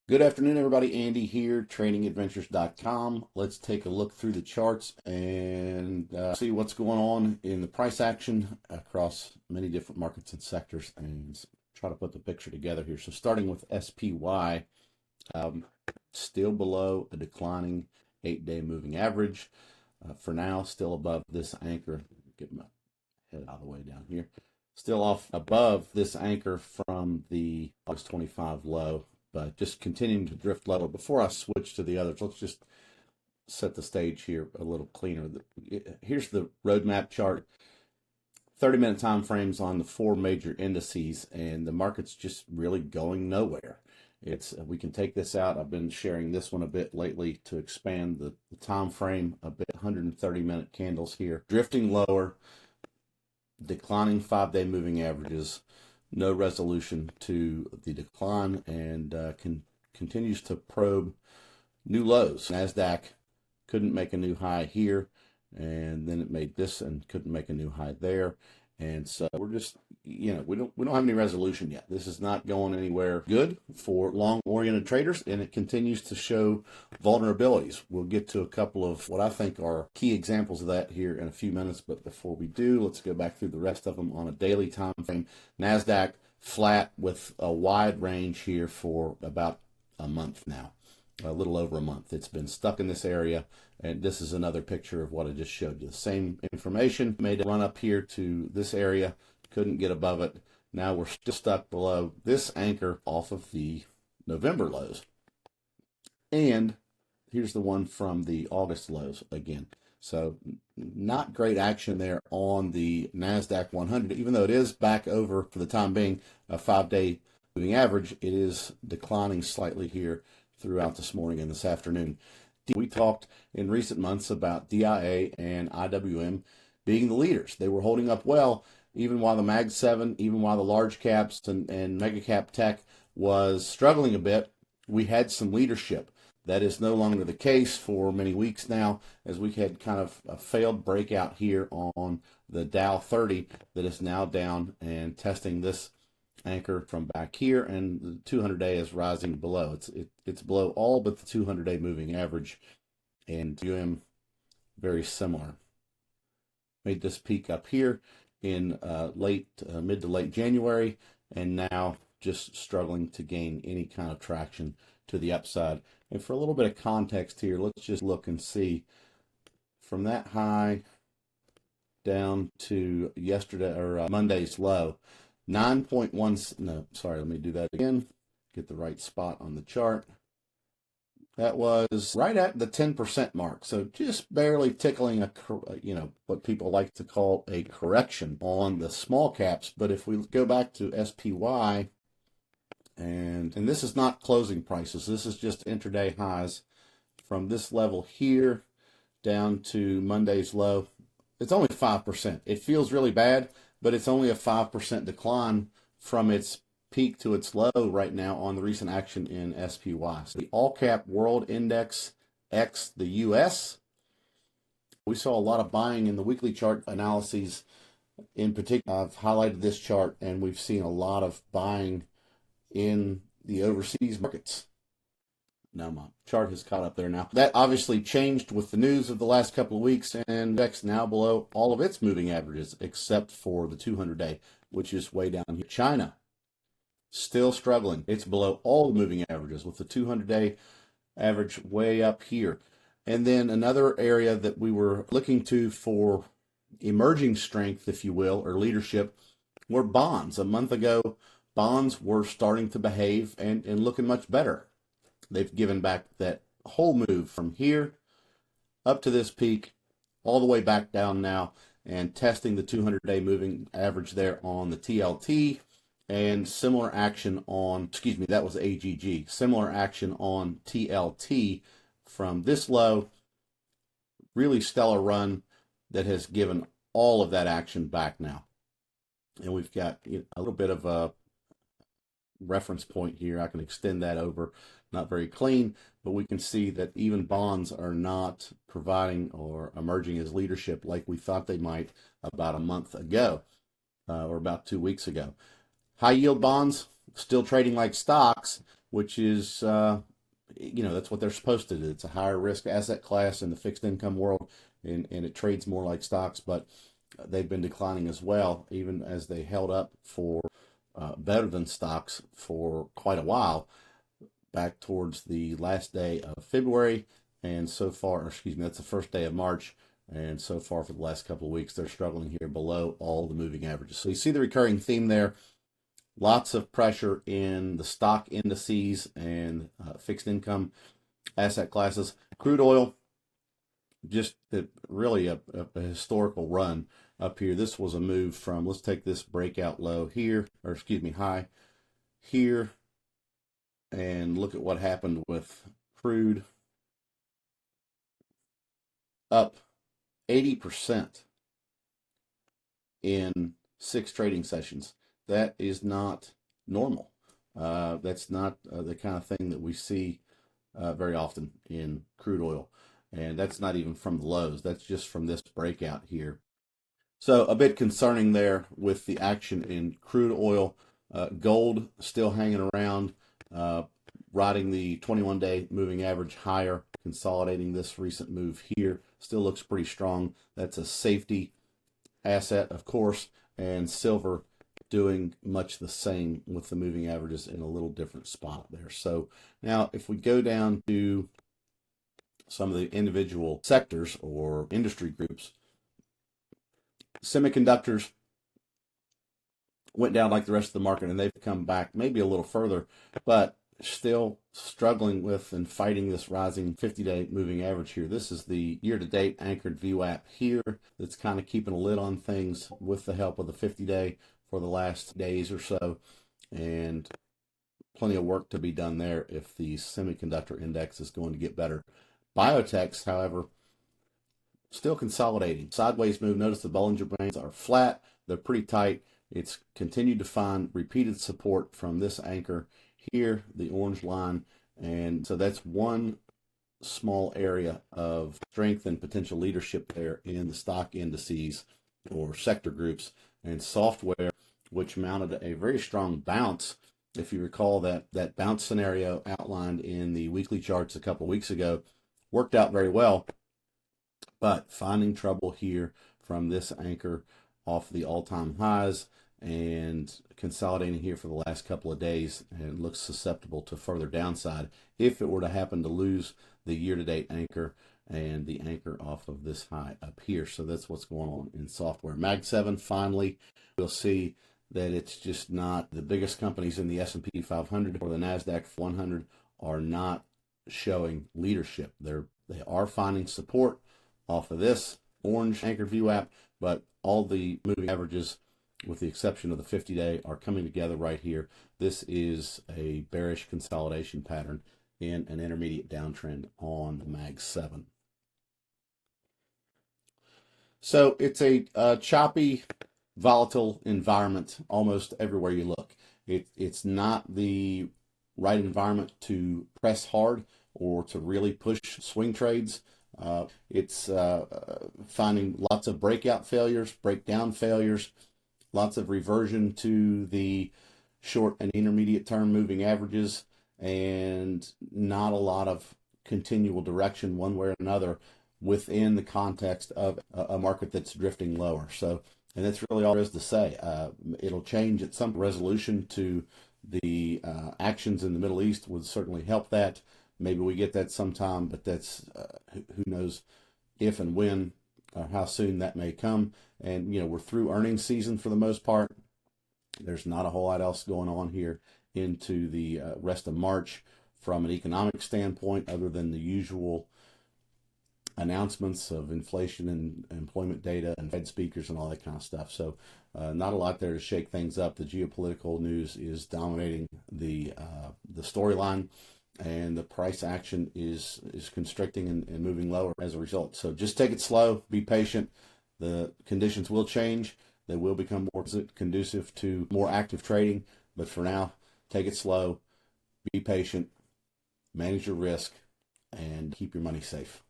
Good afternoon, everybody. Andy here, tradingadventures.com. Let's take a look through the charts and see what's going on in the price action across many different markets and sectors and try to put the picture together here. So starting with SPY, still below a declining 8-day moving average. For now, still above this anchor. Get my head out of the way down here. Still off above this anchor from the August 25 low, but just continuing to drift lower. Before I switch to the others, let's just set the stage here a little cleaner. Here's the roadmap chart. 30-minute time frames on the four major indices, and the market's just really going nowhere. We can take this out. I've been sharing this one a bit lately to expand the time frame a bit. 130-minute candles here, drifting lower, declining 5-day moving averages, no resolution to the decline, and continues to probe new lows. NASDAQ couldn't make a new high here, and then it made this and couldn't make a new high there. And so we're just, we don't have any resolution yet. This is not going anywhere good for long-oriented traders, and it continues to show vulnerabilities. We'll get to a couple of what I think are key examples of that here in a few minutes, but before we do, let's go back through the rest of them on a daily time frame. NASDAQ flat with a wide range here for about a month now. A little over a month. It's been stuck in this area, and this is another picture of what I just showed you. The same information, made a run up here to this area, couldn't get above it. Now we're still stuck below this anchor off of the November lows. And here's the one from the August lows again. So not great action there on the NASDAQ 100, even though it is back over for the time being a 5-day moving average. It is declining slightly here throughout this morning and this afternoon. We talked in recent months about DIA and IWM being the leaders. They were holding up well, even while the Mag 7, even while the large caps and mega cap tech was struggling a bit. We had some leadership. That is no longer the case for many weeks now, as we had kind of a failed breakout here on the Dow 30 that is now down and testing this anchor from back here, and the 200-day is rising below. It's below all but the 200-day moving average, and UM very similar. Made this peak up here in mid to late January, and now just struggling to gain any kind of traction to the upside. And for a little bit of context here, let's just look and see from that high down to yesterday or Monday's low. 9.1, no, sorry, let me do that again. Get the right spot on the chart. That was right at the 10% mark. So just barely tickling what people like to call a correction on the small caps. But if we go back to SPY, and this is not closing prices, this is just intraday highs from this level here down to Monday's low. It's only 5%. It feels really bad, but it's only a 5% decline from its peak to its low right now on the recent action in SPY. So the all cap world index X the US, we saw a lot of buying in the weekly chart analyses. In particular, I've highlighted this chart, and we've seen a lot of buying in the overseas markets. Now my chart has caught up there now. That obviously changed with the news of the last couple of weeks, and X now below all of its moving averages except for the 200-day, which is way down here. China, still struggling. It's below all the moving averages with the 200-day average way up here. And then another area that we were looking to for emerging strength, if you will, or leadership, were bonds. A month ago, bonds were starting to behave and looking much better. They've given back that whole move from here up to this peak, all the way back down now, and testing the 200-day moving average there on the TLT, and similar action on, that was AGG, similar action on TLT from this low. Really stellar run that has given all of that action back now. And we've got a little bit of a reference point here. I can extend that over. Not very clean, but we can see that even bonds are not providing or emerging as leadership like we thought they might about a month ago or about 2 weeks ago. High yield bonds still trading like stocks, which is, that's what they're supposed to do. It's a higher risk asset class in the fixed income world, and it trades more like stocks, but they've been declining as well, even as they held up for better than stocks for quite a while, back towards the last day of February. And so far, that's the first day of March. And so far for the last couple of weeks, they're struggling here below all the moving averages. So you see the recurring theme there. Lots of pressure in the stock indices and fixed income asset classes. Crude oil, just really a historical run up here. This was a move from, let's take this breakout low here, high here, and look at what happened with crude. Up 80% in 6 trading sessions. That is not normal. That's not the kind of thing that we see very often in crude oil. And that's not even from the lows. That's just from this breakout here. So a bit concerning there with the action in crude oil. Gold still hanging around, riding the 21-day moving average higher, consolidating this recent move here. Still looks pretty strong. That's a safety asset, of course, and silver doing much the same with the moving averages in a little different spot there. So now if we go down to some of the individual sectors or industry groups, semiconductors went down like the rest of the market, and they've come back maybe a little further, but still struggling with and fighting this rising 50-day moving average here. This is the year-to-date anchored VWAP here that's kind of keeping a lid on things with the help of the 50-day for the last days or so, and plenty of work to be done there if the semiconductor index is going to get better. Biotechs, however, still consolidating. Sideways move. Notice the Bollinger Bands are flat. They're pretty tight. It's continued to find repeated support from this anchor here, the orange line. And so that's one small area of strength and potential leadership there in the stock indices or sector groups. And software, which mounted a very strong bounce. If you recall that bounce scenario outlined in the weekly charts a couple of weeks ago, worked out very well, but finding trouble here from this anchor off the all-time highs and consolidating here for the last couple of days, and it looks susceptible to further downside if it were to happen to lose the year-to-date anchor and the anchor off of this high up here. So that's what's going on in software. Mag 7, finally, we'll see that it's just not the biggest companies in the S&P 500 or the NASDAQ 100 are not showing leadership. They are finding support off of this orange anchored VWAP, but all the moving averages, with the exception of the 50-day, are coming together right here. This is a bearish consolidation pattern in an intermediate downtrend on the Mag 7. So it's a choppy, volatile environment almost everywhere you look. It's not the right environment to press hard or to really push swing trades. It's finding lots of breakout failures, breakdown failures, lots of reversion to the short and intermediate term moving averages, and not a lot of continual direction one way or another within the context of a market that's drifting lower. So, and that's really all there is to say. It'll change at some resolution to the actions in the Middle East would certainly help that. Maybe we get that sometime, but that's who knows if and when or how soon that may come. And, we're through earnings season for the most part. There's not a whole lot else going on here into the rest of March from an economic standpoint, other than the usual announcements of inflation and employment data and Fed speakers and all that kind of stuff. So not a lot there to shake things up. The geopolitical news is dominating the storyline, and the price action is constricting and moving lower as a result. So just take it slow, be patient. The conditions will change. They will become more conducive to more active trading. But for now, take it slow, be patient, manage your risk, and keep your money safe.